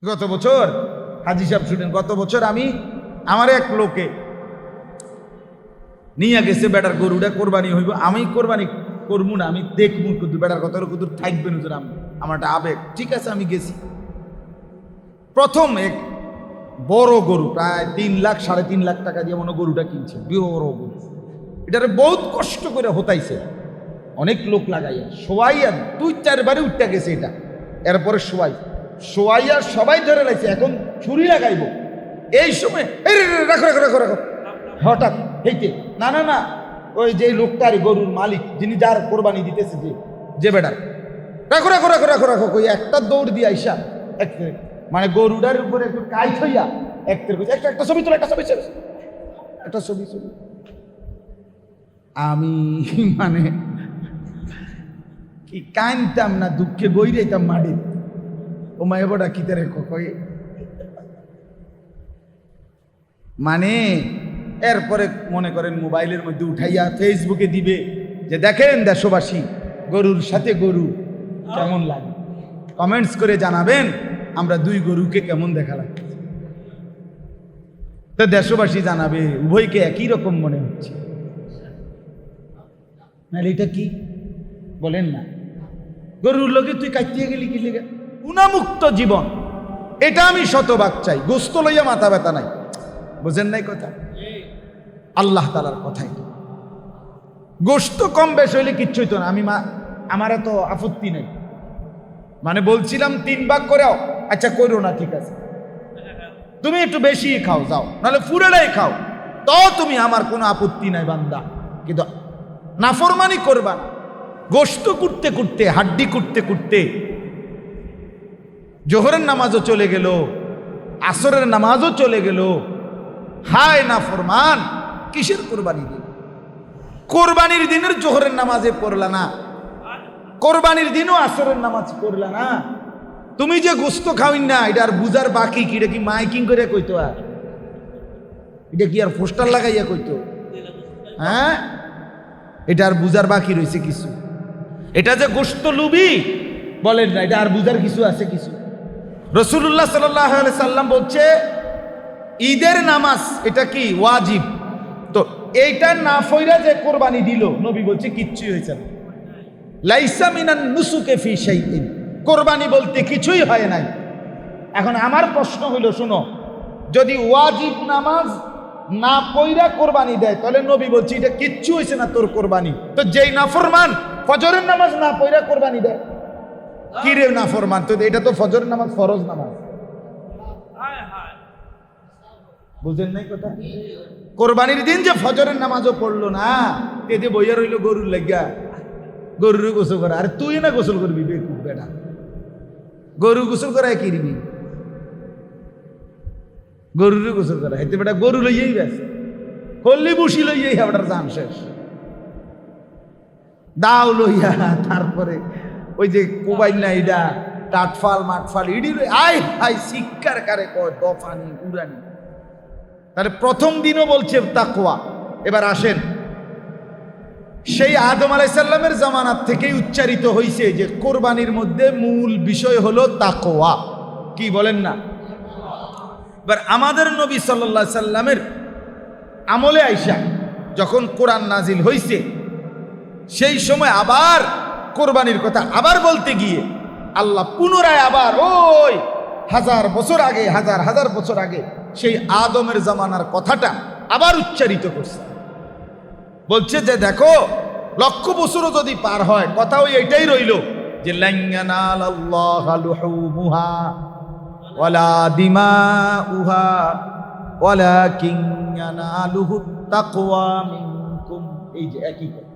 গত বছর হাজি সাহেব শুনেন, গত বছর আমি আমার এক লোকে নিয়ে গেছে বেটার গরুটা কোরবানি হইব, আমি কোরবানি করবো না, আমি দেখবো কিন্তু বেটার কত কত থাকবে নজর, আমার একটা আবেগ। ঠিক আছে, আমি গেছি। প্রথম এক বড় গরু, প্রায় 3 লাখ 3.5 লাখ টাকা দিয়ে মনে গরুটা কিনছে, বড় গরু। এটারে বহুত কষ্ট করে হতাইছে, অনেক লোক লাগাইয়া শোয়াইয়া 2-4 বারে উঠতে গেছে এটা। এরপরে শোয়াইয়া সবাই ধরে লাগছে, এখন ছুরি লাগাইব। এই সময় রাখো রাখো রাখো রাখো, হঠাৎ হেঁটে না না না, ওই যে লোকটারই গরুর মালিক, যিনি যার কোরবানি দিতেছে, যে বেটার, রাখো রাখো রাখো রাখো রাখো, কই একটা দৌড় দিয়ে আইসা মানে গরুটার উপরে একটু কাইট হইয়া একটা ছবি তোলা, একটা ছবি আমি মানে কি কানতাম না, দুঃখে বই রেতাম মাটি। ও মায়ে বড়া কিতে রেখো কই, মানে এরপরে মনে করেন মোবাইলের মধ্যে উঠাইয়া ফেসবুকে দিবে যে দেখেন দেশবাসী, গরুর সাথে গরু কেমন লাগে, কমেন্টস করে জানাবেন আমরা 2 গরুকে কেমন দেখা লাগে। তো দেশবাসী জানাবে উভয়কে একই রকম মনে হচ্ছে। নাহলে এটা কি বলেন না, গরুর লোকে তুই কাটিয়ে গেলি কি লিগে? গুণামুক্ত জীবন, এটা আমি শতভাগ চাই। গোস্ত লইয়া মাথা ব্যথা নাই, বুঝেন নাই কথা? আল্লাহ তাআলার কথাই। গোস্ত কম বেশ হইলে কিচ্ছু হইতো না, আমার তো আপত্তি নেই। মানে বলছিলাম 3 ভাগ করেও, আচ্ছা করো না, ঠিক আছে, তুমি একটু বেশি খাও, যাও, নাহলে পুরোটাই খাও, তো তুমি, আমার কোনো আপত্তি নাই বান্দা। কিন্তু নাফরমানি করবা না। গোস্ত কুটতে কুটতে, হাড্ডি কুটতে কুটতে জোহরের নামাজও চলে গেল, আসরের নামাজও চলে গেল। হায় নাফরমান, কিসের কোরবানি দিন? কোরবানির দিনের জোহরের নামাজে পড়লা না, কোরবানির দিনও আসরের নামাজ পড়লা না। তুমি যে গোস্ত খাওয়াই না, এটা আর বুঝার বাকি কি? এটা কি মাইকিং করে কইতো? আর এটা কি আর পোস্টার লাগাইয়া কইতো? হ্যাঁ, এটা আর বুঝার বাকি রয়েছে কিছু? এটা যে গোস্ত লুবি বলেন না, এটা আর বুঝার কিছু আছে? কিছু? রাসূলুল্লাহ সাল্লাল্লাহু আলাইহি সাল্লাম বলছে ঈদের নামাজ এটা কি ওয়াজিব, তো এইটা না ফইরা যে কোরবানি দিল, নবী বলছে কিচ্ছুই হয়েছে না। লাইসা মিনান নুসুকে ফি শাইইন, কোরবানি বলতে কিছুই হয় নাই। এখন আমার প্রশ্ন হইল, শুনো, যদি ওয়াজিব নামাজ না পইরা কোরবানি দেয়, তাহলে নবী বলছে এটা কিচ্ছু হয়েছে না তোর কোরবানি। তো যেই নাফরমান ফজরের নামাজ না পইরা কোরবানি দেয়, কি রে নাফরমান? তো এটা তো ফজরের নামাজ ফরজ নামাজ, বুঝেন নাই কথা? কোরবানির দিন যে ফজরের নামাজও পড়লো না, এতে বইয়া রইল গরুর লাগিয়া, গরুর গোসল করা। আর তুই না গোসল করবি বেকুব বেটা, গরু গোসল করায় কি দিবি? গরুর গোসল করা হেতে বেটা গরু লইয়াই ব্যাস, হল্লি বুসি লইয়াই হাবটার জান শেষ, দাও লইয়া, তারপরে ওই যে কোবাইল না ইডা টাটফাল মাটফাল ইডি আয় হাই শিক্ষার কারে কয় দফানি উড়ানি। তাহলে প্রথম দিনও বলছে তাকওয়া। এবার আসেন, সেই আদম আলাইহিস সালামের জামানাত থেকেই উচ্চারিত হয়েছে যে কোরবানির মধ্যে মূল বিষয় হলো তাকওয়া। কি বলেন না? এবার আমাদের নবী সাল্লাল্লাহু আলাইহি সাল্লামের আমলে আইসা যখন কোরআন নাজিল হয়েছে, সেই সময় আবার কোরবানির কথা আবার বলতে গিয়ে আল্লাহ পুনরায় আবার ওই 1000 বছর আগে, হাজার বছর আগে সেই আদমের জামানার কথাটা আবার উচ্চারিত করছে। বলছে যে দেখো, 1,00,000 বছরও যদি পার হয়, কথা ওই এটাই রইল যে লান ইয়ানালাল্লাহা লুহুমুহা ওয়ালা দিমাউহা ওয়ালাকিন ইয়ানালুহুত তাকওয়া মিনকুম। এই যে একই কথা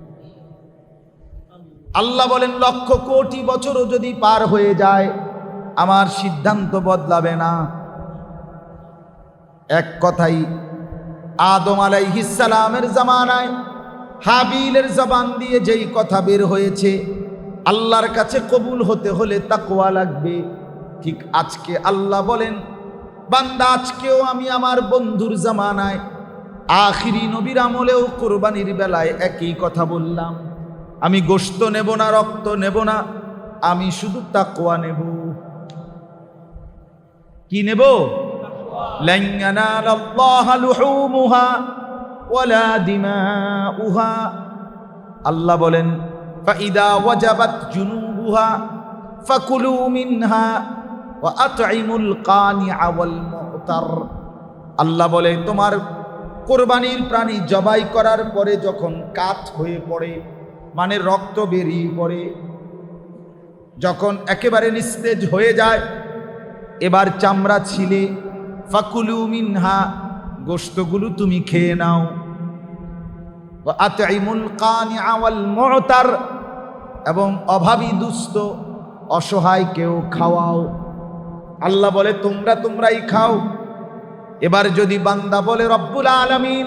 আল্লাহ বলেন, 1,00,000 কোটি বছরও যদি পার হয়ে যায়, আমার সিদ্ধান্ত বদলাবে না। এক কথাই আদম আলাইহিস সালামের জামানায় হাবিলের জবান দিয়ে যেই কথা বের হয়েছে, আল্লাহর কাছে কবুল হতে হলে তাকওয়া লাগবে। ঠিক আজকে আল্লাহ বলেন, বান্দা আজকেও আমি আমার বন্ধুর জামানায় আখিরি নবীর আমলেও কোরবানির বেলায় একই কথা বললাম, আমি গোশত নেব না, রক্ত নেব না, আমি শুধু তাকওয়া নেব। কি নেব? লান ইয়ানালাল্লাহা লুহুমুহা ওয়ালা দিমাউহা। আল্লাহ বলেন ফাইদা ওয়াজাবাত জুনুবুহা ফাকুলু মিনহা ওয়া আতঈমুল কানিআ ওয়াল মুতার। আল্লাহ বলে তোমার কোরবানির প্রাণী জবাই করার পরে যখন কাত হয়ে পড়ে, মানে রক্ত বেরিয়ে পড়ে, যখন একেবারে নিস্তেজ হয়ে যায়, এবার চামড়া ছিলে ফাকুলু মিনহা, গোশতগুলো তুমি খেয়ে নাও। ওয়া আতঈমুল কানিআ ওয়াল মুতার, এবং অভাবী দুস্থ অসহায়কেও খাওয়াও। আল্লাহ বলে তোমরাই খাও। এবার যদি বান্দা বলে রব্বুল আলামিন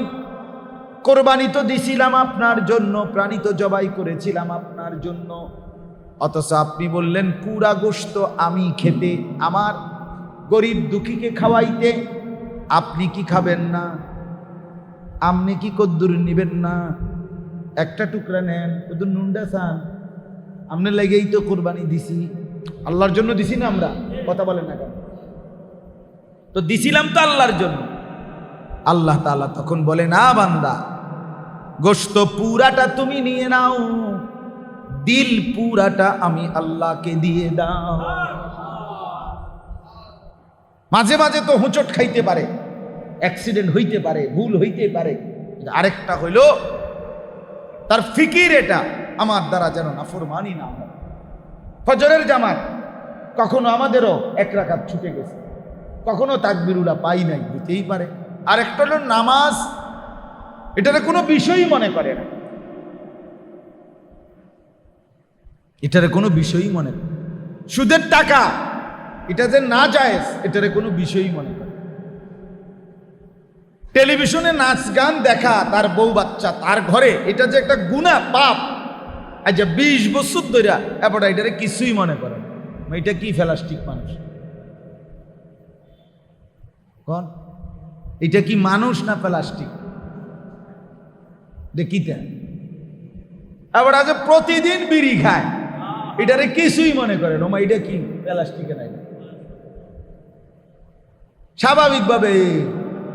কোরবানি তো দিছিলাম আপনার জন্য, প্রাণী তো জবাই করেছিলাম আপনার জন্য, অথচ আপনি বললেন পুরা গোশত আমি খেতে, আমার গরিব দুঃখীকে খাওয়াইতে, আপনি কি খাবেন না? আপনি কি কদ্দুর নিবেন না? একটা টুকরা নেন, কদ্দুর নুনডা চান? আপনি লেগেই তো কোরবানি দিছি, আল্লাহর জন্য দিছি না? আমরা কথা বলেন না কেন? তো দিছিলাম তো আল্লাহর জন্য। আল্লাহ তাআলা তখন বলে না বান্দা, গোশত পুরাটা তুমি নিয়ে নাও, দিল পুরাটা আমি আল্লাহকে দিয়ে দাও। মাঝে মাঝে তো হোঁচট খাইতে পারে, অ্যাক্সিডেন্ট হইতে পারে, ভুল হইতে পারে, আরেকটা হইল তার ফিকির এটা আমার দ্বারা যেন নাফরমানি না হয়। ফজরের জামাত কখনো আমাদেরও এক রাকাত ছুটে গেছে, কখনো তাকবীরুল্লাহ পাই নাই, হইতেই পারে। আরেকটা হলো নামাজ, এটারে কোনো বিষয়ই মনে করে না, এটারে কোনো বিষয়ই মনে করে। সুদের টাকা এটা যে না জায়েজ, এটারে কোনো বিষয়ই মনে করে। টেলিভিশনে নাচ গান দেখা, তার বউ বাচ্চা তার ঘরে, এটা যে একটা গুনাহ পাপ, আজ 20 বছর ধরে এবার এটারে কিছুই মনে করে না। এটা কি ফেলাস্টিক মানুষ? কোন এটা কি মানুষ না প্লাস্টিক? দেখিতে আবার আজ প্রতিদিন বিড়ি খায়, এটারে কিছুই মনে করে না। এটা কি প্লাস্টিকে নাই? স্বাভাবিকভাবে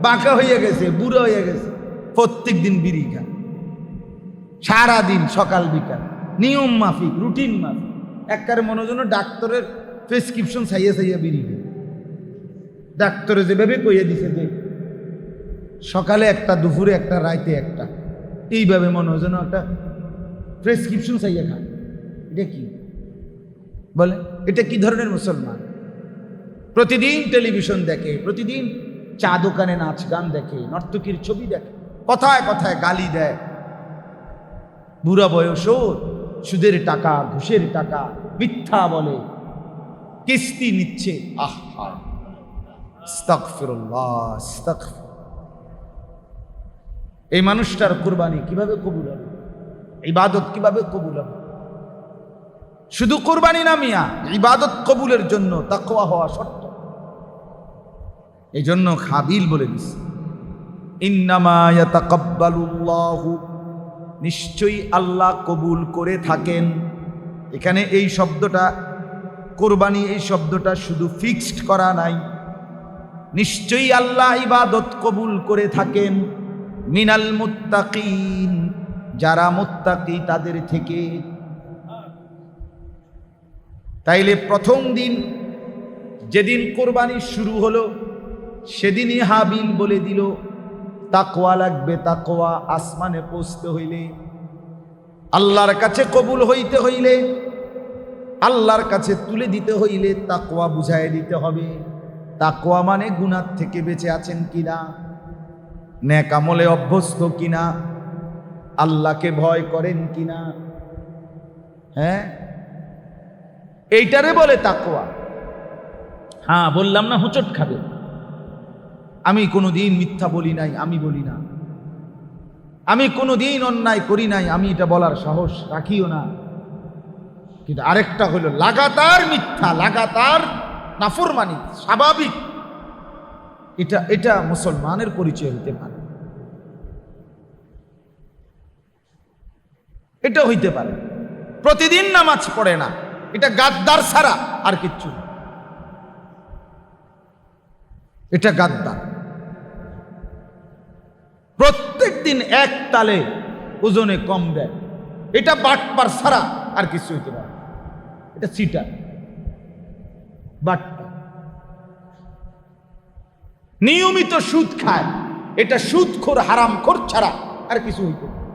বাঁকা হয়ে গেছে, বুড়ো হয়ে গেছে, প্রত্যেক দিন বিড়ি খায়, সারাদিন সকাল বিকাল নিয়ম মাফিক, রুটিন মাফিক। একবারে মনে যেন ডাক্তারের প্রেসক্রিপশন চাইয়া চাইয়া বিড়ি খায়। ডাক্তারে যেভাবে কইয়া দিছে যে সকালে একটা, দুপুরে একটা, রাইতে একটা, এইভাবে মনে হয় যেন একটা প্রেসক্রিপশন চাইয়া খায়। এটা কি বলে? এটা কি ধরনের মুসলমান? প্রতিদিন টেলিভিশন দেখে, প্রতিদিন চা দোকানে নাচ গান দেখে, নর্তকীর ছবি দেখে, কথায় কথায় গালি দেয়, বুড়া বয়সও সুদের টাকা, ঘুষের টাকা, মিথ্যা বলে, কিস্তি নিচ্ছে। আহা, আস্তাগফিরুল্লাহ, আস্তাগফির। এই মানুষটার কুরবানি কিভাবে কবুল হবে? ইবাদত কিভাবে কবুল হবে? শুধু কুরবানি না মিয়া, ইবাদত কবুলের জন্য তাকওয়া হওয়া শর্ত। এই জন্য হাবিল বলে দিছে ইন্নামা ইয়াতাকাব্বালুল্লাহু, নিশ্চয়ই আল্লাহ কবুল করে থাকেন। এখানে এই শব্দটা কুরবানি, এই শব্দটা শুধু ফিক্সড করা নাই, নিশ্চয়ই আল্লাহ ইবাদত কবুল করে থাকেন। মিনাল মুত্তাকিন, যারা মুত্তাকি তাদের থেকে। তাইলে প্রথম দিন যেদিন কোরবানি শুরু হলো, সেদিনই হাবিল বলে দিল তাকওয়া লাগবে। তাকওয়া আসমানে পৌঁছতে হইলে, আল্লাহর কাছে কবুল হইতে হইলে, আল্লাহর কাছে তুলে দিতে হইলে তাকওয়া বুঝায় দিতে হবে। তাকওয়া মানে গুনাহ থেকে বেঁচে আছেন কিনা, নেক আমলে অভ্যস্ত কিনা, আল্লাহকে ভয় করেন কিনা। হ্যাঁ, এইটারে বলে তাকওয়া। হ্যাঁ, বললাম না হোঁচট খাবে। আমি কোনোদিন মিথ্যা বলি নাই, আমি বলি না। আমি কোনোদিন অন্যায় করি নাই, আমি এটা বলার সাহস রাখিও না। কিন্তু আরেকটা হলো লাগাতার মিথ্যা, লাগাতার নাফরমানি, স্বাভাবিক। এটা মুসলমানের পরিচয় হইতে পারে, এটা হইতে পারে। প্রতিদিন নামাজ পড়ে না, এটা গাদ্দার ছাড়া আর কিচ্ছু না। এটা গাদ্দার। প্রত্যেক দিন এক তালে ওজনে কম দেয়, এটা বাটপার ছাড়া আর কিছু হইতে পারে। এটা চিটার, বাটপার। নিয়মিত সুদ খায়, এটা সুদখোর হারামখোর ছাড়া আর কিছু হইতে পারে।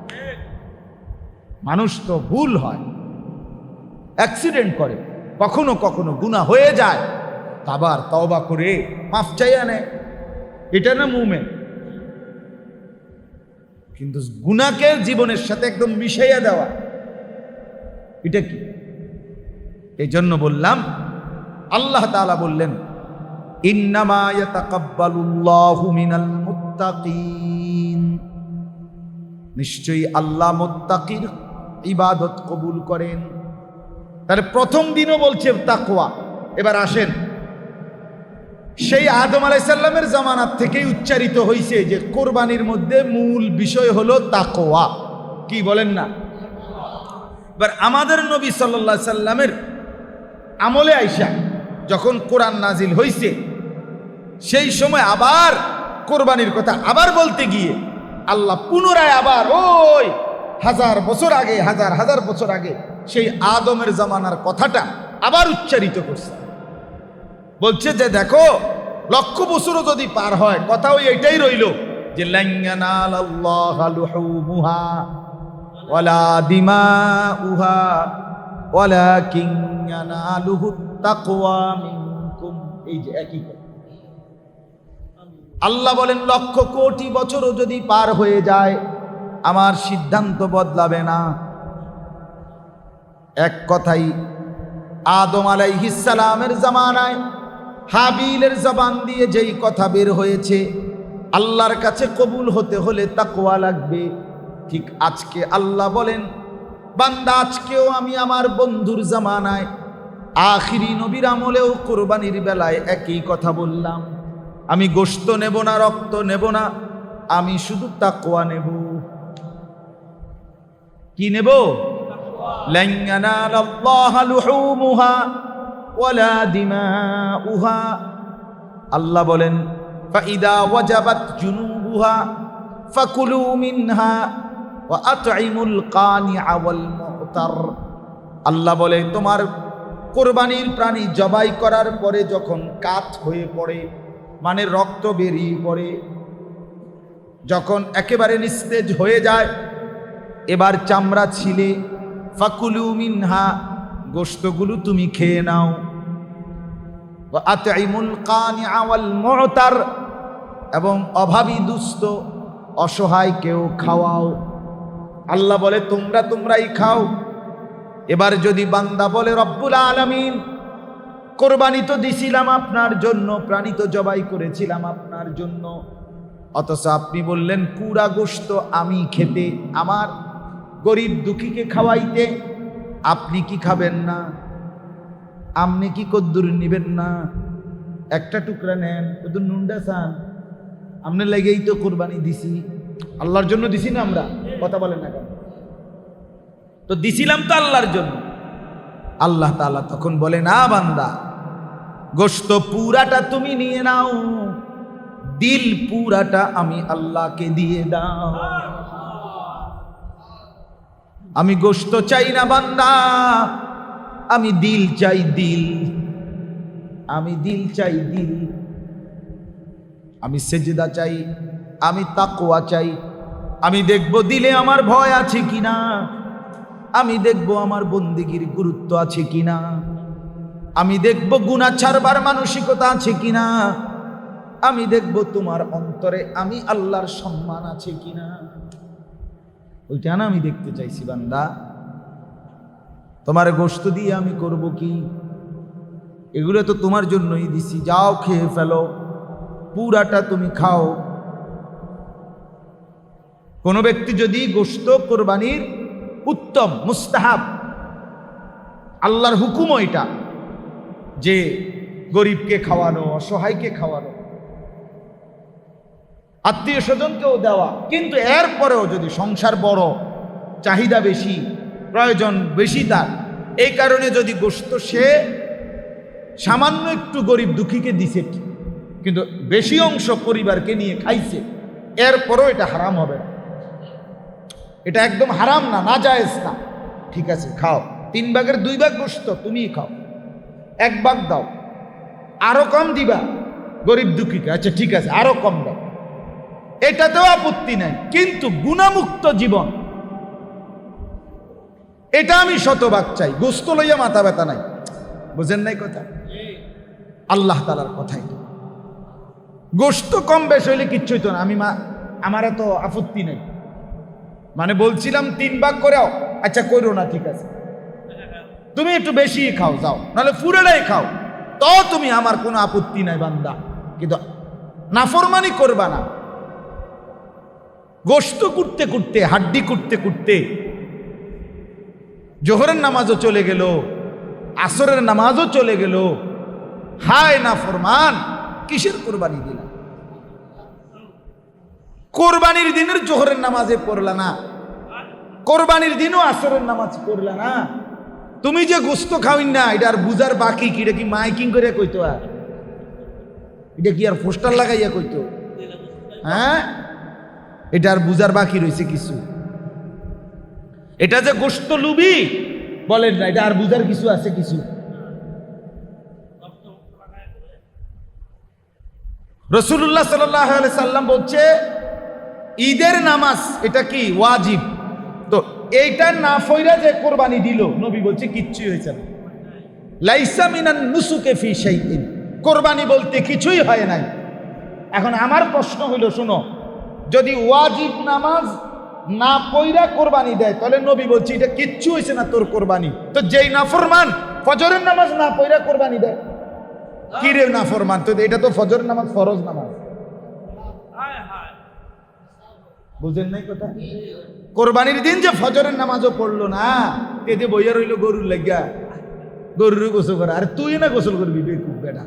মানুষ তো ভুল হয়, অ্যাক্সিডেন্ট করে, কখনো কখনো গুনাহ হয়ে যায়, আবার তওবা করে মাফ চাইয়া নেয়, এটা না মুমিন। কিন্তু গুনাহকে জীবনের সাথে একদম মিশাইয়া দেওয়া, এটা কি? এই জন্য বললাম, আল্লাহ তাআলা বললেন ইন্নামা ইয়াতাকাব্বালুল্লাহু মিনাল মুত্তাকিন, নিশ্চয়ই আল্লাহ মুত্তাকির ইবাদত কবুল করেন। তাহলে প্রথম দিনও বলছে তাকওয়া। এবার আসেন, সেই আদম আলাইহিস সালামের জামানাত থেকেই উচ্চারিত হয়েছে যে কোরবানির মধ্যে মূল বিষয় হলো তাকওয়া। কি বলেন না? এবার আমাদের নবী সাল্লাল্লাহু আলাইহি সাল্লামের আমলে আইসা যখন কোরআন নাজিল হয়েছে, সেই সময় আবার কোরবানির কথা আবার বলতে গিয়ে আল্লাহ পুনরায় আবার ওই হাজার বছর আগে, হাজার হাজার বছর আগে সেই আদমের জামানার কথাটা আবার উচ্চারিত করছে। বলছে যে দেখো, লক্ষ বছরও যদি পার হয়, কথা ওই এটাই রইল যে লান ইয়ানালাল্লাহা লুহুমুহা ওয়ালা দিমাউহা ওয়ালাকিন ইয়ানালুহুত তাকওয়া মিনকুম। এই যে একই কথা। আল্লাহ বলেন লক্ষ কোটি বছরও যদি পার হয়ে যায়, আমার সিদ্ধান্ত বদলাবে না। এক কথাই আদম আলাইহিস সালামের জামানায় হাবিলের জবান দিয়ে যেই কথা বের হয়েছে, আল্লাহর কাছে কবুল হতে হলে তাকওয়া লাগবে। ঠিক আজকে আল্লাহ বলেন, বান্দা আজকেও আমি আমার বন্ধুর জামানায় আখিরি নবীর আমলেও কোরবানির বেলায় একই কথা বললাম, আমি গোশত নেব না, রক্ত নেব না, আমি শুধু তাকওয়া নেব। কি নেব? লান ইয়ানালাল্লাহা লুহুমুহা ওয়ালা দিমাউহা। আল্লাহ বলেন ফাইদা ওয়াজাবাত জুনুবুহা ফাকুলু মিনহা ওয়া আতঈমুল কানিআ ওয়াল মুতার। আল্লাহ বলে তোমার কোরবানির প্রাণী জবাই করার পরে যখন কাত হয়ে পড়ে, মানে রক্ত বেরিয়ে পড়ে, যখন একেবারে নিস্তেজ হয়ে যায়, এবার চামড়া ছিলে, ফাকুলু মিনহা, গোশতগুলো তুমি খেয়ে নাও, ওয়া আতঈমুল কানিআ ওয়াল মুতার, এবং অভাবী দুস্থ অসহায়কেও খাওয়াও। আল্লাহ বলে তোমরাই খাও। এবার যদি বান্দা বলে রব্বুল আলামিন, কোরবানি তো দিছিলাম আপনার জন্য, প্রাণী তো জবাই করেছিলাম আপনার জন্য, অথচ আপনি বললেন পুরা গোশত আমি খেতে, আমার গরিব দুঃখীকে খাওয়াইতে, আপনি কি খাবেন না? আপনি কি কদ্দুর নিবেন না? একটা টুকরা নেন, কদ্দুর নুনডা চান? আপনি লেগেই তো কোরবানি দিছি, আল্লাহর জন্য দিছি না আমরা? কথা বলেন না কেন? তো দিছিলাম তো আল্লাহর জন্য। আল্লাহ তাআলা তখন বলে না বান্দা, গোশত পুরাটা তুমি নিয়ে নাও, দিল পুরাটা আমি আল্লাহকে দিয়ে দাও। আমি গোশত চাই না বান্দা, আমি দিল চাই, দিল। আমি দিল চাই, দিল। আমি সেজদা চাই, আমি তাকওয়া চাই। আমি দেখব দিলে আমার ভয় আছে কিনা, আমি দেখব আমার বন্দেগীর গুরুত্ব আছে কিনা, আমি দেখব গুনাহ ছাড়বার মানসিকতা আছে কিনা, আমি দেখব তোমার অন্তরে আমি আল্লাহর সম্মান আছে কিনা। ওইটা না আমি দেখতে চাইছি বান্দা। তোমার গোশত দিয়ে আমি করব কি? এগুলো তো তোমার জন্যই দিছি, যাও খেয়ে ফেলো, পুরাটা তুমি খাও। কোন ব্যক্তি যদি গোশত কোরবানির উত্তম মুস্তাহাব, আল্লাহর হুকুম এটা যে গরিবকে খাওয়ানো, অসহায়কে খাওয়ানো, আত্মীয় স্বজনকেও দেওয়া, কিন্তু এরপরেও যদি সংসার বড়, চাহিদা বেশি, প্রয়োজন বেশি তার, এই কারণে যদি গোশত সে সামান্য একটু গরিব দুঃখীকে দিছে, কিন্তু বেশি অংশ পরিবারকে নিয়ে খাইছে, এরপরও এটা হারাম হবে না, এটা একদম হারাম না, নাজায়েজ না। ঠিক আছে, খাও, 3 ভাগের 2 ভাগ গোশত তুমিই খাও, 1 ভাগ দাও, আরো কম দিবা গরিব দুঃখীকে, আচ্ছা ঠিক আছে আরো কম দাও, এটাতেও আপত্তি নাই। কিন্তু গুণামুক্ত জীবন, এটা আমি শতভাগ চাই। গোস্ত লইয়া মাথা ব্যথা নাই, বুঝেন নাই কথা? আল্লাহ তাআলার কথাই। গোস্ত কম বেশ হইলে কিচ্ছু হইতো না, আমার তো আপত্তি নাই। মানে বলছিলাম 3 ভাগ করেও, আচ্ছা করো না, ঠিক আছে তুমি একটু বেশি খাও, যাও, নাহলে পুরোটাই খাও, তো তুমি, আমার কোনো আপত্তি নাই বান্দা। কিন্তু নাফরমানি করবা না। গোস্ত কুটতে কুটতে, হাড্ডি কুটতে কুটতে জোহরের নামাজও চলে গেল, আসরের নামাজও চলে গেল। হায় নাফরমান, কিসের কোরবানি দিলা? কোরবানির দিনের জোহরের নামাজে পড়লা না, কোরবানির দিনও আসরের নামাজ পড়লা না। তুমি যে গোস্ত খাওয়াই না, এটা আর বুঝার বাকি কি? এটা কি মাইকিং করে কইতো? আর এটা কি আর পোস্টার লাগাইয়া কইতো? হ্যাঁ, এটা আর বুঝার বাকি রয়েছে কিছু? এটা যে গোস্ত লুবি বলেন না, এটা আর বুঝার কিছু আছে? কিছু? রাসূলুল্লাহ সাল্লাল্লাহু আলাইহি সাল্লাম বলছে ঈদের নামাজ এটা কি ওয়াজিব, তো এইটা না ফইরা যে কোরবানি দিল, নবী বলছে কিচ্ছুই হয়েছে না। লাইসা মিনান নুসুকে ফি শাইইন, কোরবানি বলতে কিছুই হয় নাই। এখন আমার প্রশ্ন হইল, শুনো, যদি ওয়াজিব নামাজ না পইরা কোরবানি দেয়, তাহলে নবী বলছে এটা কিচ্ছু হয়েছে না তোর কোরবানি। তো যেই নাফরমান ফজরের নামাজ না পইরা কোরবানি দেয়, কি রে নাফরমান? তো এটা তো ফজরের নামাজ ফরজ নামাজ, বুঝেন নাই কথা? কোরবানির দিন যে ফজরের নামাজও পড়লো না, এতে বইয়া রইল গরুর লাগিয়া, গরুর গোসল করা। আর তুই না গোসল করবি বেকুব বেটা,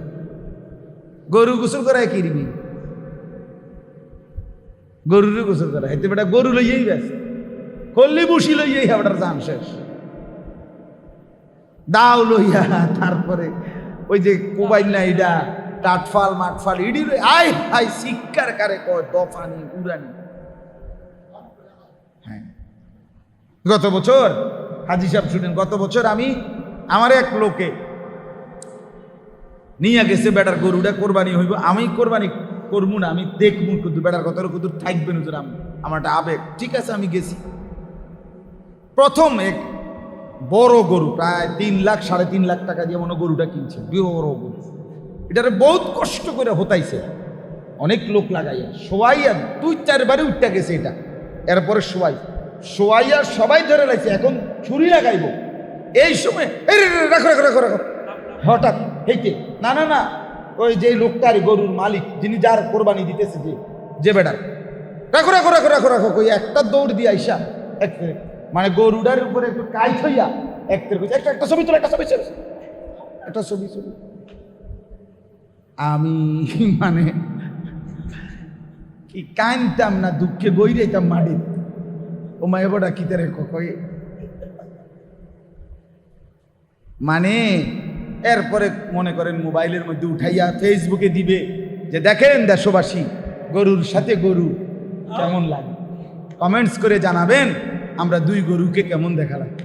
গরু গোসল করায় কি দিবি? গরুর গোসল করা হেতে বেটা, গরু লইয়াই ব্যাস, কল্লি বুসি লইয়াই হাবটার জান শেষ, দাও লইয়া, তারপরে ওই যে কোবাইল না ইডা টাটফাল মাটফাল ইডি আই হাই শিক্ষার কারে কয় দফানি উড়ানি। হ্যাঁ, গত বছর হাজি সাহেব শুনেন, গত বছর আমার এক লোকে নিয়ে গেছে, বেটার গরুটা কোরবানি হইব, আমি কোরবানি করবো না, আমি দেখবো কিন্তু বেটার কত কত থাকবে নজর, আমার একটা আবেগ। ঠিক আছে, আমি গেছি। প্রথম এক বড় গরু, প্রায় 3 লাখ 3.5 লাখ টাকা দিয়ে মনে গরুটা কিনছে, বড় গরু। এটারে বহুত কষ্ট করে হতাইছে, অনেক লোক লাগাইয়া শোয়াইয়া 2-4 বারে উঠতে গেছে এটা। এরপরে শোয়াইয়া সবাই ধরে লাগছে, এখন ছুরি লাগাইব। এই সময় রাখো রাখো রাখো রাখো, হঠাৎ হেইতে না না না, ওই যে লোকটার গরুর মালিক, যিনি যার কোরবানি দিতেছে, যে বেটার, রাখো রাখো রাখো রাখো রাখো, কই একটা দৌড় দিয়ে আইসা মানে গরুটার উপরে একটু কাইট হইয়া একটা ছবি তোলা, একটা ছবি। আমি মানে কি কানতাম না, দুঃখে বই রেতাম মাটি। ও মায়ে বড়া কিতে রেখো কই, মানে এরপরে মনে করেন মোবাইলের মধ্যে উঠাইয়া ফেসবুকে দিবে যে দেখেন দেশবাসী, গরুর সাথে গরু কেমন লাগে, কমেন্টস করে জানাবেন আমরা 2 গরুকে কেমন দেখা লাগে।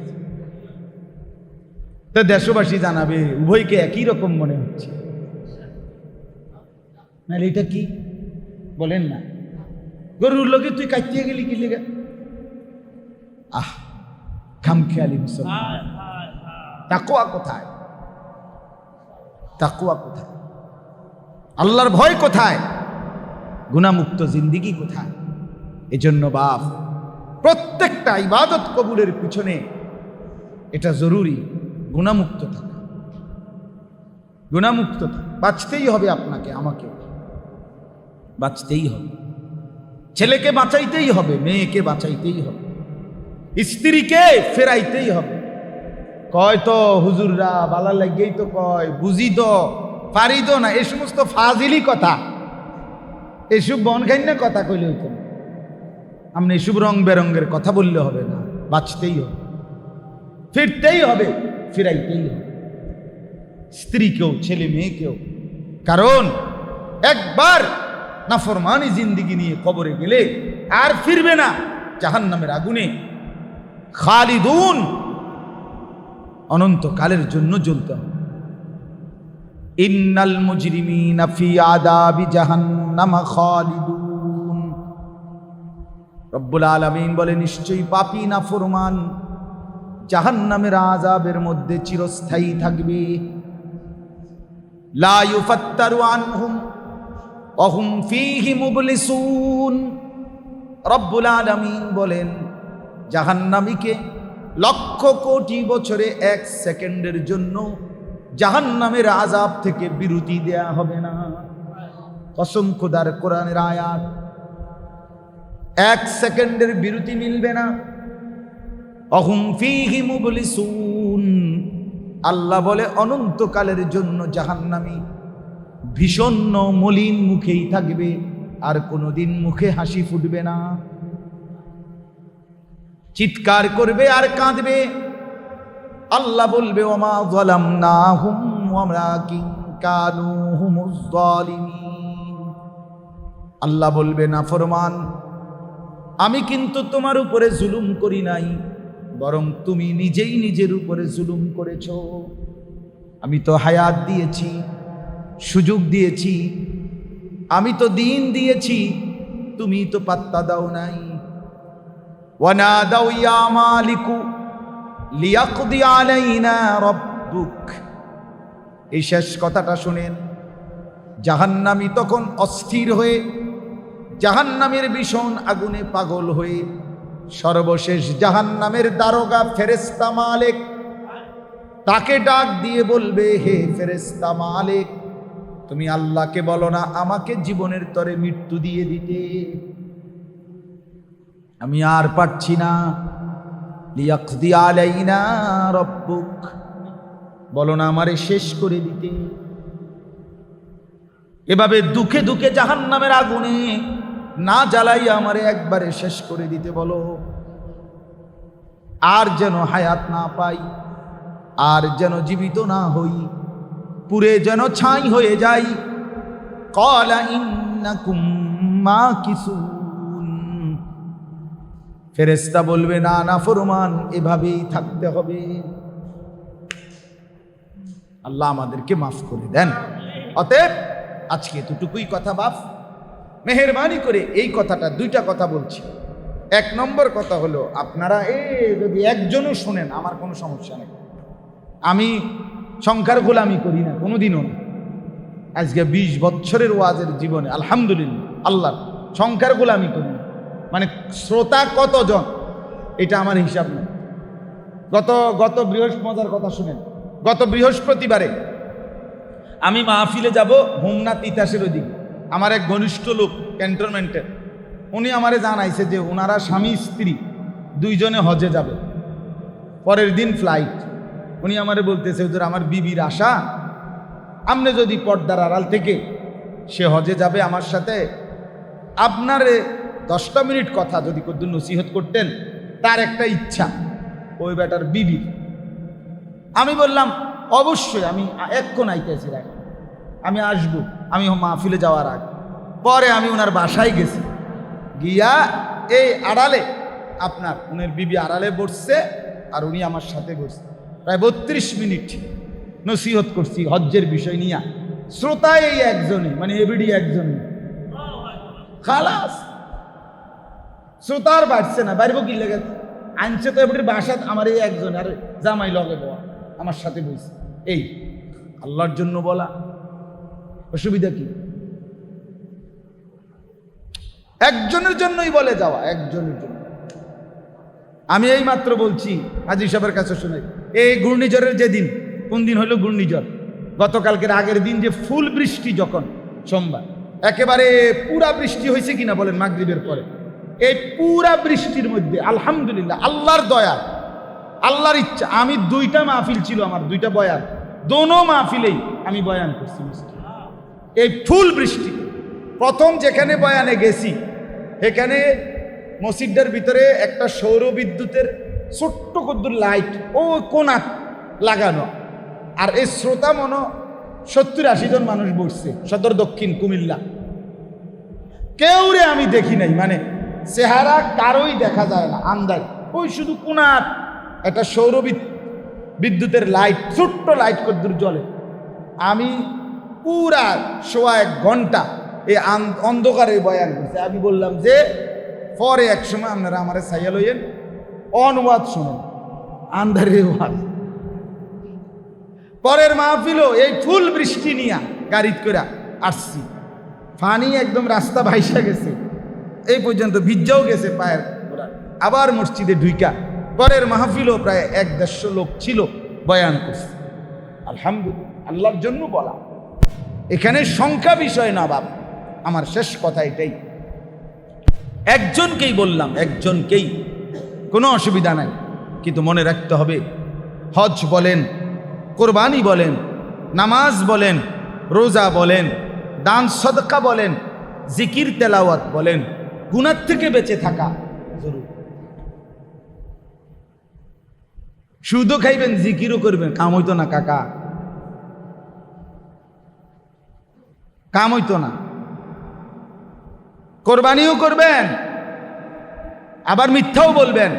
তো দেশবাসী জানাবে উভয়কে একই রকম মনে হচ্ছে, নাহলে এটা কি বলেন না? গরুর লোকে তুই কাটিয়ে গেলি কি লেগে? খামখেয়ালি মুসলমান। তাকওয়া কোথায়? তাকওয়া কোথায়? আল্লাহর ভয় কোথায়? গুনাহমুক্ত জিন্দেগি কোথায়? এজন্য বাপ, প্রত্যেকটা ইবাদত কবুলের পিছনে এটা জরুরি, গুনাহমুক্ত থাকা। গুনাহমুক্ত থাকা, বাঁচতেই হবে আপনাকে, আমাকে বাঁচতেই হবে। ছেলেকে বাঁচাইতেই হবে, মেয়েকে বাঁচাইতেই হবে, স্ত্রীকে ফেরাইতেই হবে। কয় তো হুজুররা বালা লাগেই তো কয়, বুঝি তো পারি তো না, এই সমস্ত ফাজিলি কথা, এসব বনখাইনা কথা কইলে হইতো না। আপনি এসব রং বেরঙ্গের কথা বললে হবে না, বাঁচতেই হবে, ফিরতেই হবে, ফিরাইতেই হবে, স্ত্রীকেও ছেলে মেয়েকেও। কারণ একবার নাফরমানি জিন্দিগি নিয়ে কবরে গেলে আর ফিরবে না, জাহান্নামের আগুনে খালিদুন, অনন্তকালের জন্য জ্বলতে হবে। ইন্নাল মুজরিমিনা ফি আযাবি জাহান্নাম খালিদুন। রব্বুল আলামিন বলে, নিশ্চয়ই পাপী নাফরমান জাহান্নামের আযাবের মধ্যে চিরস্থায়ী থাকবে। লা ইউফাত্তারু আনহুম ওয়া হুম ফীহি মুবলিসুন। রব্বুল আলামিন বলেন, জাহান্নামীকে লক্ষ কোটি বছরে 1 সেকেন্ডের জন্য জাহান্নামের আযাব থেকে বিরতি দেয়া হবে না। কসম খোদার, কোরআনের আয়াত, 1 সেকেন্ডের বিরতি মিলবে না। অহুম ফীহি মুবলিসুন। আল্লাহ বলে, অনন্তকালের জন্য জাহান্নামী ভীষণ মলিন মুখেই থাকবে, আর কোনোদিন মুখে হাসি ফুটবে না। চিৎকার করবে আর কাঁদবে। আল্লাহ বলবে, ওমা যালামনাহুম ওয়ালাকিন কানু হুমুজ যালিমিন। আল্লাহ বলবে, নাফরমান, আমি কিন্তু তোমার উপরে জুলুম করি নাই, বরং তুমি নিজেই নিজের উপরে জুলুম করেছ। আমি তো হায়াত দিয়েছি, সুযোগ দিয়েছি, আমি তো দিন দিয়েছি, তুমি তো পাত্তা দাও নাই। ওয়ানাদাউ ইয়া মালিকু লিয়াকদি আলাইনা রাব্বুক। এই শেষ কথাটা শুনেন। জাহান্নামী তখন অস্থির হয়ে, জাহান্নামের ভীষণ আগুনে পাগল হয়ে, সর্বশেষ জাহান্নামের দারোগা ফেরেশতা মালিক তাকে ডাক দিয়ে বলবে, হে ফেরেশতা মালিক, তুমি আল্লাহকে বলো না আমাকে জীবনের তরে মৃত্যু দিয়ে দিতে? আমি আর পারছি না। লিয়াকদি আলাইনা রাব্বুক, বলো না আমারে শেষ করে দিতে। এভাবে দুঃখে দুঃখে জাহান্নামের আগুনে না জ্বালাইয়া আমারে একবারে শেষ করে দিতে বলো, আর যেন হায়াত না পাই, আর যেন জীবিত না হই, পুরে যেন ছাই হয়ে যাই। ক্বালা ইন্নাকুম মাকিসুন। ফেরেশতা বলবে, না নাফরমান, এভাবেই থাকতে হবে। আল্লাহ আমাদেরকে মাফ করে দেন। অতএব আজকে এতটুকুই কথা বাপ, মেহেরবানি করে এই কথাটা, 2টা কথা বলছি। 1 নম্বর কথা হলো, আপনারা যদি একজনও শোনেন আমার কোনো সমস্যা নেই, আমি সংখ্যার গোলামি করি না কোনোদিনও না। আজকে 20 বছরের ওয়াজের জীবনে আলহামদুলিল্লাহ আল্লাহ সংখ্যার গোলামি করি না। মানে শ্রোতা কতজন এটা আমার হিসাব নেই। গত বৃহস্পতিবার কথা শুনেন, গত বৃহস্পতিবারে আমি মাহফিলে যাব হোমনা তিতাসের ওদিকে। আমার এক ঘনিষ্ঠ লোক ক্যান্টনমেন্টের, উনি আমারে জানাইছে যে ওনারা স্বামী স্ত্রী 2 জনে হজে যাবে, পরের দিন ফ্লাইট। উনি আমারে বলতেছে, হুজুর আমার বিবির আশা, আপনি যদি পর্দার আড়াল থেকে সে হজে যাবে আমার সাথে, আপনারে 10টা মিনিট কথা যদি কদ্দুর নসিহত করতেন, তার একটা ইচ্ছা ওই বেটার বিবির। আমি বললাম অবশ্যই, আমি এক্ষণ আইতেছি, আমি আসবো, আমি মাহফিলে যাওয়ার আগে। পরে আমি ওনার বাসায় গেছি, গিয়া এই আড়ালে আপনার উনার বিবি আড়ালে বসছে আর উনি আমার সাথে বসছে। প্রায় 32 মিনিট নসিহত করছি হজ্জের বিষয় নিয়ে। শ্রোতা এই একজনই, মানে এবিডি একজনই, খালাস। শ্রোতার বাড়ছে না, বাড়ব কি লেগে আনছে তো এবিডির বাসা আমার এই একজন, আর জামাই লগে বয়া আমার সাথে বসছে। এই আল্লাহর জন্য বলা, অসুবিধা কি? একজনের জন্যই বলে যাওয়া, একজনের জন্য। আমি এই মাত্র বলছি হাজী সাহেবের কাছে শুনে, এই ঘূর্ণিঝড়ের যেদিন, কোন দিন হইল ঘূর্ণিঝড়, গতকালকের আগের দিন যে ফুল বৃষ্টি, যখন সোমবার একেবারে পুরা বৃষ্টি হয়েছে কিনা বলেন মাগরিবের পরে, এই পুরা বৃষ্টির মধ্যে আলহামদুলিল্লাহ আল্লাহর দয়া, আল্লাহর ইচ্ছা, আমি 2টা মাহফিল ছিল আমার, 2টা বয়ান, দোনো মাহফিলেই আমি বয়ান করছি। এই ফুল বৃষ্টি প্রথম যেখানে বয়ানে গেছি, এখানে মসজিদের ভিতরে একটা সৌর বিদ্যুতের ছোট্ট কদ্দুর লাইট ও কোনা লাগানো, আর এই শ্রোতা মনো 70-80 জন মানুষ বসছে, সদর দক্ষিণ কুমিল্লা। কেউ রে আমি দেখি নাই, মানে চেহারা কারোই দেখা যায় না, আন্দাজ। ওই শুধু কোনার একটা সৌর বিদ্যুতের লাইট, ছোট্ট লাইট কদ্দুর জ্বলে। আমি পুরা 1.5 ঘন্টা এই অন্ধকারে বয়ান করছে। আমি বললাম যে পরে এক সময় আপনারা আমার সাইয়া লইয়েন, অনওয়াজ শোনেন, আন্ধারে ওয়াজ। পরের মাহফিলও এই ফুল বৃষ্টি নিয়া গাড়িত করে আসছি, পানি একদম রাস্তা ভাইসা গেছে, এই পর্যন্ত ভিজাও গেছে পায়ের। আবার মসজিদে ঢুইকা পরের মাহফিলও প্রায় 150 লোক ছিল, বয়ান করছে। আলহামদুলিল্লাহ, আল্লাহর জন্য বলা। এখানে সংখ্যা বিষয় না বাপ, আমার শেষ কথা এটাই। একজনকেই বললাম, একজনকেই, কোনো অসুবিধা নাই, কিন্তু মনে রাখতে হবে হজ বলেন, কোরবানি বলেন, নামাজ বলেন, রোজা বলেন, দান সদকা বলেন, জিকির তেলাওয়াত বলেন, গুনাহ থেকে বেঁচে থাকা জরুরি। সুদও খাইবেন, জিকিরও করবেন, কাম হইতো না কাকা, কাম হইতো না। কোরবানিও করবেন, আবার মিথ্যাও বলবেন,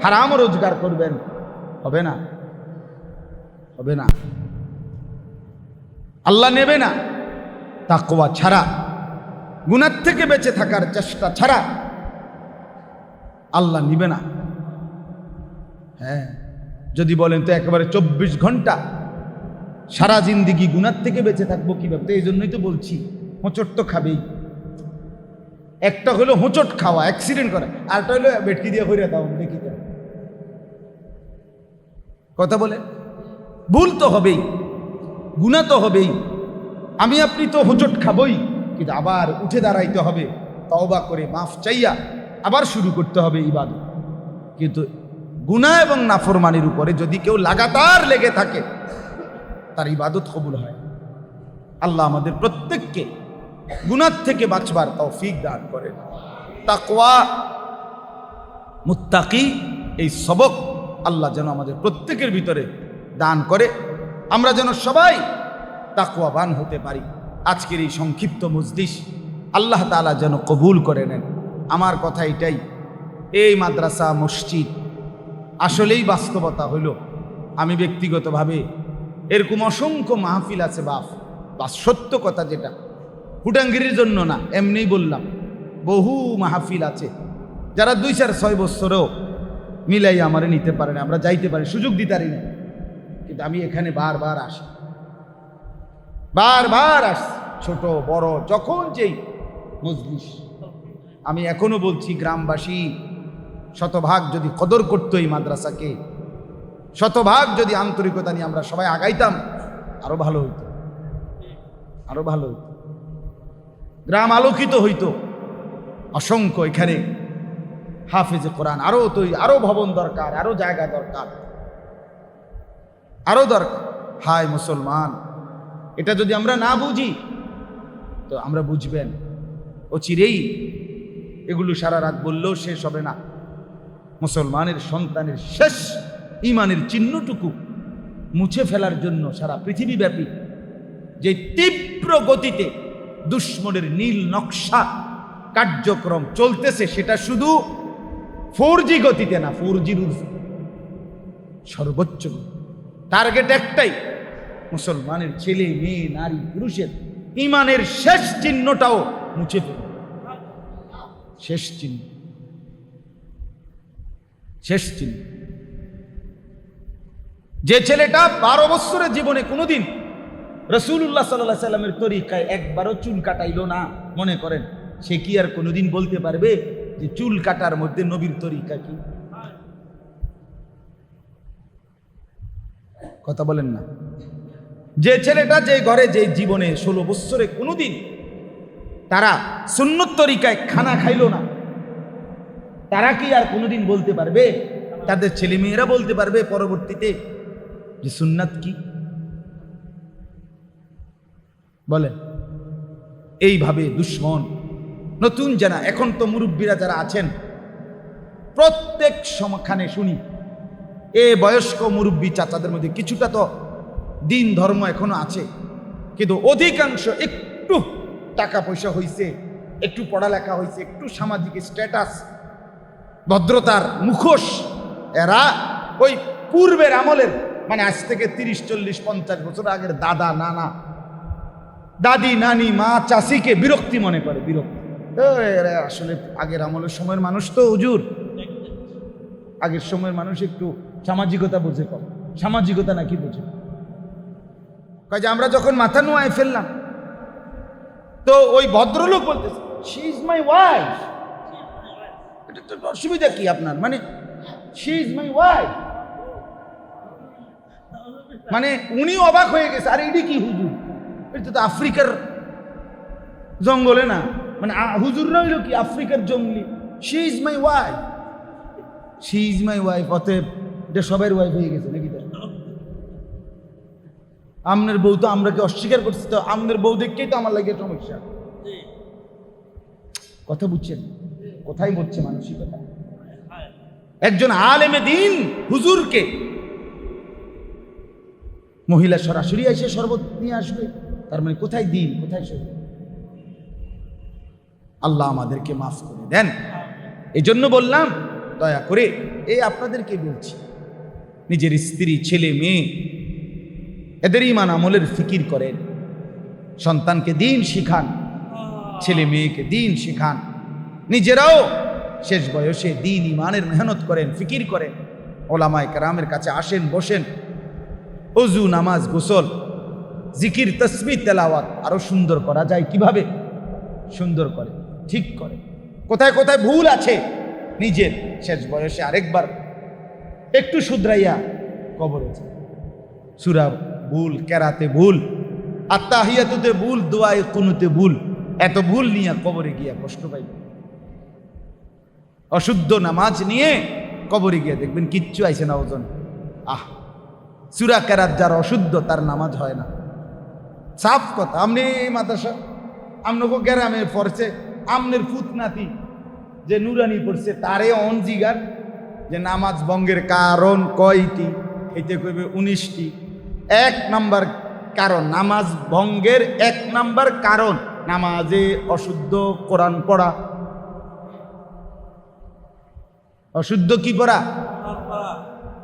হারামও রোজগার করবেন, হবে না, হবে না। আল্লাহ নেবে না। তাকওয়া ছাড়া, গুনাহ থেকে বেঁচে থাকার চেষ্টা ছাড়া আল্লাহ নিবে না। হ্যাঁ, যদি বলেন তো একেবারে 24 ঘন্টা সারা জিন্দিগি গুনাহ থেকে বেঁচে থাকবো কিভাবে? তো এই জন্যই তো বলছি, হোঁচট তো খাবেই। একটা হলো হোঁচট খাওয়া, অ্যাক্সিডেন্ট করা, আরটা হলো বেটকি দিয়ে হইয়া দাও, দেখি কথা বলে। ভুল তো হবেই, গুনাহ তো হবেই, আমি আপনি তো হোঁচট খাবই, কিন্তু আবার উঠে দাঁড়াইতে হবে, তওবা করে মাফ চাইয়া আবার শুরু করতে হবে ইবাদত। কিন্তু গুনাহ এবং নাফরমানির উপরে যদি কেউ লাগাতার লেগে থাকে, তার ইবাদত কবুল হয়। আল্লাহ আমাদের প্রত্যেককে গুনাহ থেকে বাঁচবার তৌফিক দান করেন। তাকওয়া, মুত্তাকি, এই সবক আল্লাহ যেন আমাদের প্রত্যেকের ভিতরে দান করে, আমরা যেন সবাই তাকওয়াবান হতে পারি। আজকের এই সংক্ষিপ্ত মজলিস আল্লাহ তাআলা যেন কবুল করে নেন। আমার কথা এটাই, এই মাদ্রাসা মসজিদ আসলেই বাস্তবতা হইল। আমি ব্যক্তিগতভাবে এরকম অসংখ্য মাহফিল আছে বাপ, সত্য কথা, যেটা হুটাঙ্গিরির জন্য না, এমনিই বললাম, বহু মাহফিল আছে যারা 2-4-6 বছরেও মিলাই আমারে নিতে পারে না, আমরা যাইতে পারি, সুযোগ দিতে পারি না। কিন্তু আমি এখানে বারবার আসি, বারবার আসি, ছোট বড় যখন যেই মজলিস। আমি এখনো বলছি, গ্রামবাসী শতভাগ যদি কদর করতো এই মাদ্রাসাকে, শতভাগ যদি আন্তরিকতা নিয়ে আমরা সবাই আগাইতাম, আরো ভালো হইতো, আরো ভালো হইতো, গ্রাম আলোকিত হইতো। অসংখ্য এখানে হাফেজে কোরআন আরো ভবন দরকার, আরো জায়গা দরকার, আরো দরকার। হায় মুসলমান, এটা যদি আমরা না বুঝি তো আমরা বুঝবেন অচিরেই এগুলো সারা রাত বললেও শেষ হবে না। মুসলমানের সন্তানের শেষ ইমানের চিহ্নটুকু মুছে ফেলার জন্য সারা পৃথিবীব্যাপী যে তীব্র গতিতে দুশ্মনের নীল নকশা কার্যক্রম চলতেছে, সেটা শুধু 4G গতিতে না, 4Gর সর্বোচ্চ টার্গেট একটাই, মুসলমানের ছেলে মেয়ে নারী পুরুষের ইমানের শেষ চিহ্নটাও মুছে ফেলে। শেষ চিহ্ন, শেষ চিহ্ন। যে ছেলেটা 12 বছরের জীবনে কোনোদিন রাসূলুল্লাহ সাল্লাল্লাহু আলাইহি সাল্লামের তরিকায় একবারও চুল কাটাইলো না, মনে করেন সে কি আর কোনোদিন বলতে পারবে যে চুল কাটার মধ্যে নবীর তরিকা কি? কথা বলেন না। যে ছেলেটা, যে ঘরে, যে জীবনে 16 বছরে কোনোদিন তারা সুন্নত তরিকায় খানা খাইলো না, তারা কি আর কোনোদিন বলতে পারবে, তাদের ছেলে মেয়েরা বলতে পারবে পরবর্তীতে যে সুন্নাত কি? বলেন। এইভাবে দুশ্মন নতুন জানা, এখন তো মুরব্বীরা যারা আছেন প্রত্যেক সমখানে শুনি, বয়স্ক মুরব্বী চাচাদের মধ্যে কিছুটা তো দিন ধর্ম এখনো আছে, কিন্তু অধিকাংশ একটু টাকা পয়সা হয়েছে, একটু পড়ালেখা হয়েছে, একটু সামাজিক স্ট্যাটাস, ভদ্রতার মুখোশ, এরা ওই পূর্বের আমলের মানে আজ থেকে 30-40-50 বছর আগের দাদা নানা দাদি নানি মা চাষিকে বিরক্তি মনে করে, বিরক্তি। এরা আসলে আগের আমলের সময়ের মানুষ তো হুজুর, আগের সময়ের মানুষ একটু সামাজিকতা বোঝে, কম সামাজিকতা নাকি বোঝে। কাজে আমরা যখন মাথা নোয়ায় ফেললাম, তো ওই ভদ্রলোক বলতেছে শি ইজ মাই ওয়াইফ। এটা তো অসুবিধা কি আপনার, মানে শি ইজ মাই ওয়াইফ, মানে উনি অবাক হয়ে গেছে, আরে এটি কি হুজুর, এটা তো আফ্রিকার জঙ্গলে না, মানে হুজুররা হইল কি আফ্রিকার জঙ্গলি। She is my wife, she is my wife, অতএব এটা সবার ওয়াইফ হয়ে গেছে নাকি? আমনের বউ তো আমরাকে অস্বীকার করছি, তো আমনের বউ দেখকেই তো আমার লাগে সমস্যা। কথা বুঝছেন কোথায় বলছে মানসিকতা? একজন আলেমে দিন হুজুরকে মহিলা সরাসরি এসে শরবত নিয়ে আসবে, তার মানে কোথায় দিন, কোথায় শরবত? আল্লাহ আমাদেরকে মাফ করে দেন। এই জন্য বললাম দয়া করে, এই আপনাদেরকে বলছি, নিজের স্ত্রী ছেলে মেয়ে এদের ঈমান আমলের ফিকির করেন, সন্তানকে দিন শিখান, ছেলে মেয়েকে দিন শিখান, নিজেরাও শেষ বয়সে দিন ঈমানের মেহনত করেন, ফিকির করেন, ওলামায়ে কেরামের কাছে আসেন, বসেন, ওযু নামাজ গোসল জিকির তাসবিহ তেলাওয়াত আরো সুন্দর করা যায় কিভাবে, সুন্দর করে ঠিক করে, কোথায় কোথায় ভুল আছে নিজের শেষ বয়সে আরেকবার একটু শুধরাইয়া কবরে যায়। সূরা ভুল, কেরাতে ভুল, আত্তাহিয়াতুতে ভুল, দোয়ায়ে কুনুতে ভুল, এত ভুল নিয়ে কবরে গিয়া কষ্ট পাইবে। অশুদ্ধ নামাজ নিয়ে কবরে গিয়া দেখবেন কিচ্ছু আইছে না ওজন। সূরা কেরাত যার অশুদ্ধ তার নামাজ হয় না, সাফ কথা। আমনি মাদ্রাসা আমনকো গ্রামে পড়ছে, আমনের ফুতনাতি যে নুরানি পড়ছে তারে অন জিগার যে নামাজ ভঙ্গের কারণ কয়টি, এতে কইবে 19টি। 1 নাম্বার কারণ নামাজ ভঙ্গের, 1 নাম্বার কারণ নামাজে অশুদ্ধ কোরআন পড়া। অশুদ্ধ কি পড়া?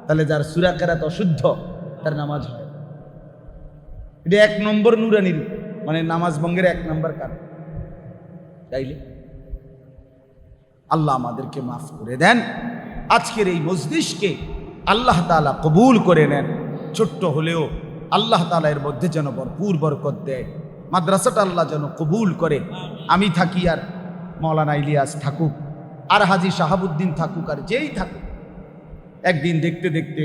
তাহলে যার সূরা কেরাত অশুদ্ধ তার নামাজ হয়। এটা 1 নম্বর নুরানির মানে নামাজ ভঙ্গের 1 নম্বর কারণ। তাইলে আল্লাহ আমাদেরকে মাফ করে দেন। আজকের এই মজলিসকে আল্লাহ তাআলা কবুল করে নেন। ছোট্ট হলেও আল্লাহ তাআলা এর মধ্যে যেন ভরপুর বরকত দেয়। মাদ্রাসাটা আল্লাহ যেন কবুল করে। আমি থাকি আর মাওলানা ইলিয়াস থাকুক আর হাজী শাহাবুদ্দিন থাকুক আর যেই থাকুক, একদিন দেখতে দেখতে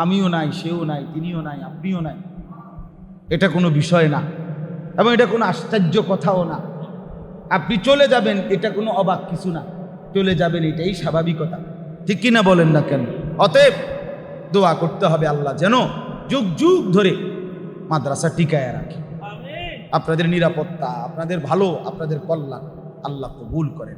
আমিও নাই, সেও নাই, তিনিও নাই, আপনিও নাই। এটা কোনো বিষয় না এবং এটা কোনো আশ্চর্য কথাও না। আপনি চলে যাবেন এটা কোনো অবাক কিছু না, চলে যাবেন এটাই স্বাভাবিকতা, ঠিক কিনা বলেন না কেন? অতএব দোয়া করতে হবে আল্লাহ যেন যুগ যুগ ধরে মাদ্রাসা টিকায় রাখে। আপনাদের নিরাপত্তা, আপনাদের ভালো, আপনাদের কল্যাণ আল্লাহ কবুল করেন।